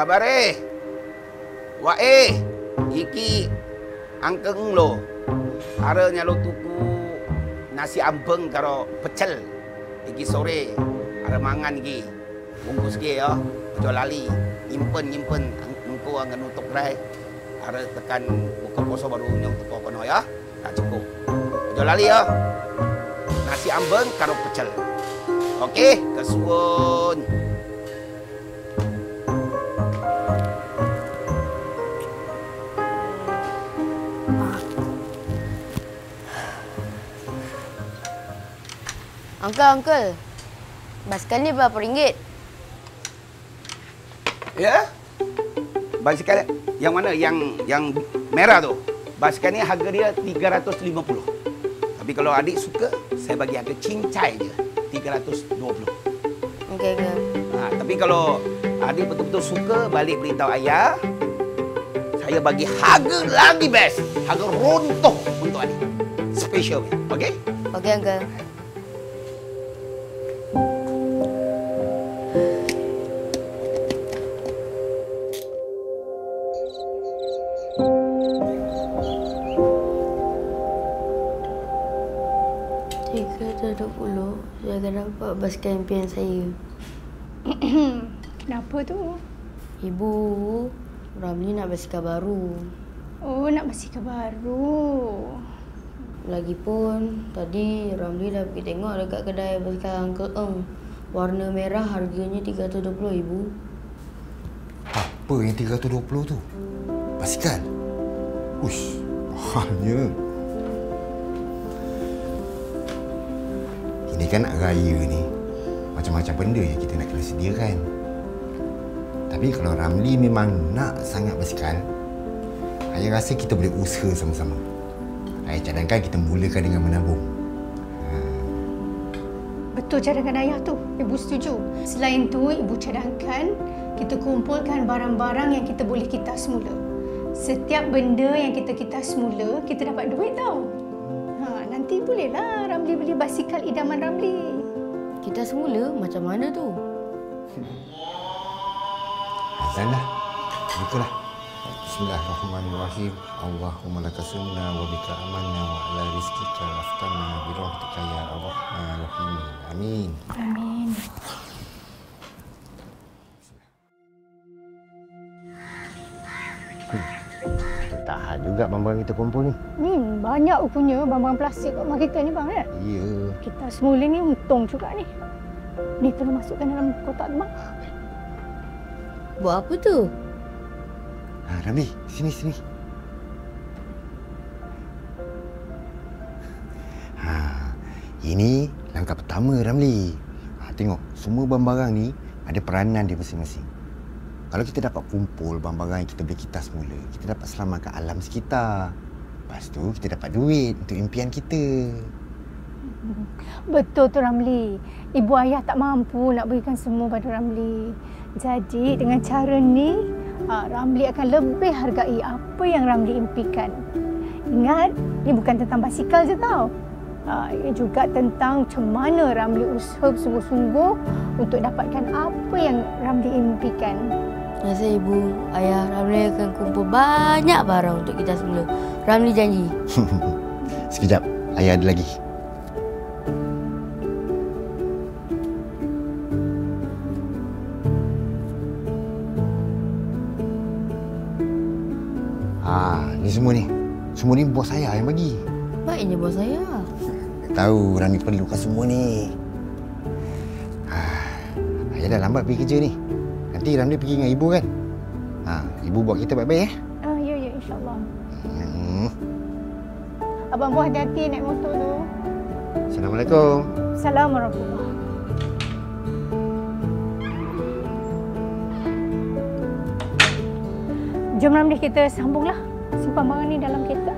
Kabare, iki angkeng lo, arenya lo tuku nasi ambeng karo pecel, iki sore, ada mangan iki, bungkus ki ya, ojo lali, nyimpen, engko angan nutup rai, ada tekan buka poso baru nyong teko kono ya, tak cukup, ojo lali ya, nasi ambeng karo pecel, oke, kesuwun. Uncle, basikal ni berapa ringgit? Ya? Basikal yang mana? Yang merah tu. Basikal ni harga dia 350. Tapi kalau adik suka, saya bagi harga cincai je. 320. Okey, Uncle. Tapi kalau adik betul-betul suka, balik beritahu ayah. Saya bagi harga lagi best. Harga runtuh untuk adik. Special. Okey? Okey, Uncle. Saya akan dapat basikal impian saya. Kenapa tu? Ibu, Ramli nak basikal baru. Oh, nak basikal baru. Lagipun, tadi Ramli dah pergi tengok dekat kedai basikal Uncle Eng. Warna merah harganya 320, Ibu. Apa yang 320 tu? Basikal? Uish, mahalnya. Ini kan nak raya ni. Macam-macam benda yang kita nak kena sediakan. Tapi kalau Ramli memang nak sangat basikal, ayah rasa kita boleh usaha sama-sama. Ayah cadangkan kita mulakan dengan menabung. Betul cadangkan ayah tu. Ibu setuju. Selain tu, ibu cadangkan kita kumpulkan barang-barang yang kita boleh kitas semula. Setiap benda yang kita kitas semula, kita dapat duit tau. Nanti bolehlah Ramli beli basikal idaman Ramli. Kita semula macam mana tu? Azan dah. Bukalah. Bismillahirrahmanirrahim. Allahumma laka sumna wa bika amanna wa ala rizkika aftana bi rahmatika ya arhamar rahimin. Amin. Amin. Tahan juga barang-barang kita kumpul ni. Banyak punya barang-barang plastik kat rumah kita ni bang kan? Ya. Kita semula ni untung juga ni. Ni tolong masukkan dalam kotak tu bang. Buat apa tu? Ramli, sini. Ini langkah pertama Ramli. Tengok, semua barang-barang ni ada peranan dia masing-masing. Kalau kita dapat kumpul barang-barang yang kita boleh kitas semula, kita dapat selamatkan alam sekitar. Lepas tu kita dapat duit untuk impian kita. Betul tu Ramli. Ibu ayah tak mampu nak berikan semua pada Ramli. Jadi dengan cara ni, Ramli akan lebih hargai apa yang Ramli impikan. Ingat, ini bukan tentang basikal je tau. Ia juga tentang macam mana Ramli usaha sungguh-sungguh untuk dapatkan apa yang Ramli impikan. Rasa ibu, ayah Ramli akan kumpul banyak barang untuk kita semula. Ramli janji. Sekejap, ayah ada lagi. Ni semua ni. Semua ni bos saya yang bagi. Baiknya bos saya. Tahu Ramli perlukan semua ni. Ayah dah lambat pergi kerja ni. Nanti Ramli pergi dengan ibu kan? Ibu buat kita baik-baik ya? Ya, insyaAllah. Abang buah hati-hati naik motor tu. Assalamualaikum. Assalamualaikum. Jom Ramli, kita sambunglah. Simpan barang ni dalam kereta.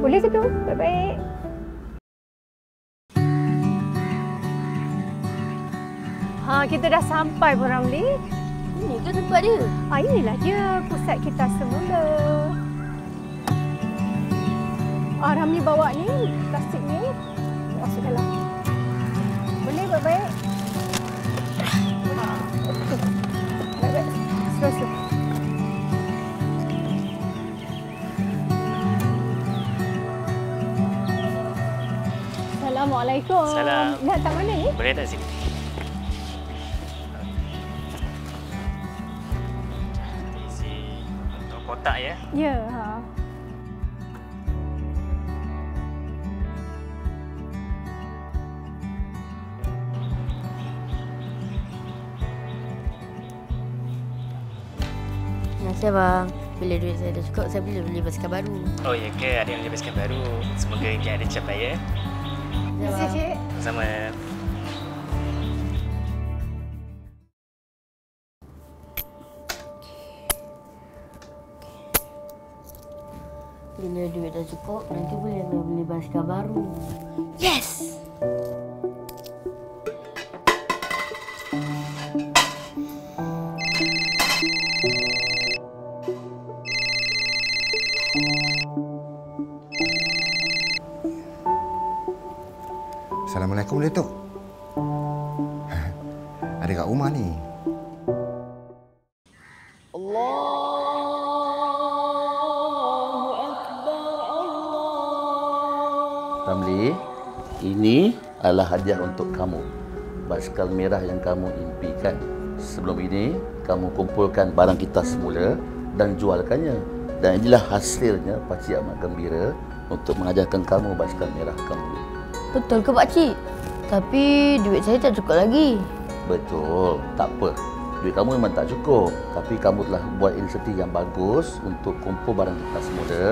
Boleh ke tu? Baik-baik. kita dah sampai pun Ramli. Ini ke tempat dia? Inilah dia pusat kita semula. Ramli bawa ni, plastik ni. Masuk dalam. Boleh baik-baik? Okey. Baik-baik. Slow-slow. Assalamualaikum. Salam. Nak tak mana ni? Boleh tak sini? Isi untuk kotak ya. Ya. Terima kasih abang. Bila duit saya dah cukup, saya boleh beli basikal baru. Oh ya ke? Ada yang beli basikal baru. Semoga impian ada capai ya. Terima kasih, Cik. Sama. Bila duit dah cukup, nanti boleh beli basikal baru. Yes! Assalamualaikum, Datuk. Ada kat rumah ni. Ramli, ini adalah hadiah untuk kamu. Basikal merah yang kamu impikan. Sebelum ini, kamu kumpulkan barang kita semula dan jualkannya. Dan inilah hasilnya Pakcik amat gembira untuk mengajarkan kamu basikal merah kamu. Betul ke pakcik? Tapi duit saya tak cukup lagi. Betul, tak apa. Duit kamu memang tak cukup. Tapi kamu telah buat inisiatif yang bagus untuk kumpul barang kita semula.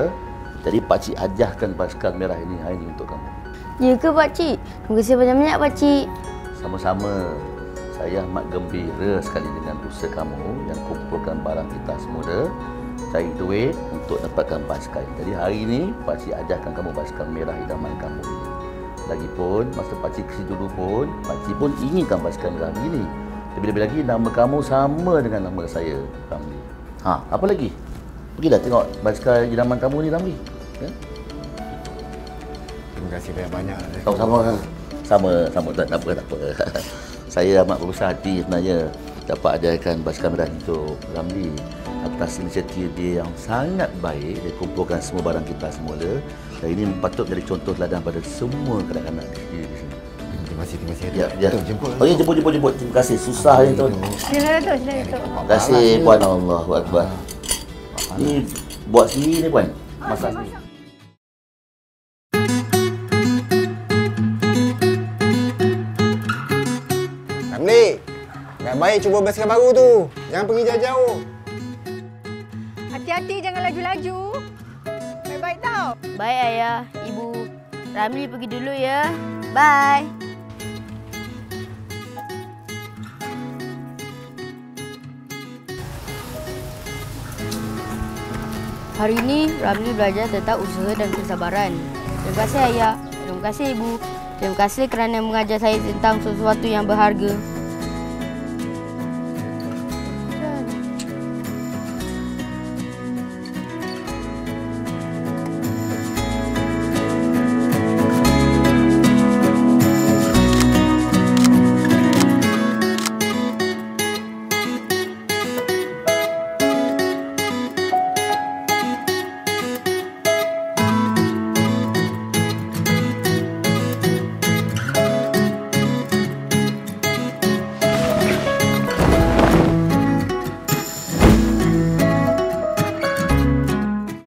Jadi pakcik hadiahkan basikal merah ini hari ini untuk kamu. Ya ke pakcik? Terima kasih banyak-banyak pakcik. Sama-sama. Saya amat gembira sekali dengan usaha kamu yang kumpulkan barang kita semula, cari duit untuk dapatkan basikal. Jadi hari ini pakcik ajarkan kamu basikal merah idaman kamu ini. Lagipun masa pakcik ke situ dulu pun, pakcik pun inginkan basikal merah begini. Lebih-lebih lagi nama kamu sama dengan nama saya, Ramli. Apa lagi? Pergilah tengok basikal idaman kamu ni, Ramli. Ya? Terima kasih banyak-banyak. Sama. Tak apa. Saya amat berbesar hati sebenarnya dapat ajarkan basikal merah untuk Ramli atas inisiatif dia yang sangat baik. Dia kumpulkan semua barang kita semula. Dan ini patut menjadi contoh teladan pada semua kanak-kanak di sini. Terima kasih. Ya. Datuk, jemput. Oh ya, jemput. Terima kasih. Susah ni tu. Sila Datuk. Terima kasih Puan. Allahu Akbar. Ni buat sendiri ni Puan. Masak sendiri. Ramli, baik-baik cuba basikal baru tu. Jangan pergi jauh-jauh. Hati-hati, jangan laju-laju. Baik-baik tau. Baik ayah, ibu. Ramli pergi dulu ya. Bye. Hari ini Ramli belajar tentang usaha dan kesabaran. Terima kasih ayah. Terima kasih ibu. Terima kasih kerana mengajar saya tentang sesuatu yang berharga.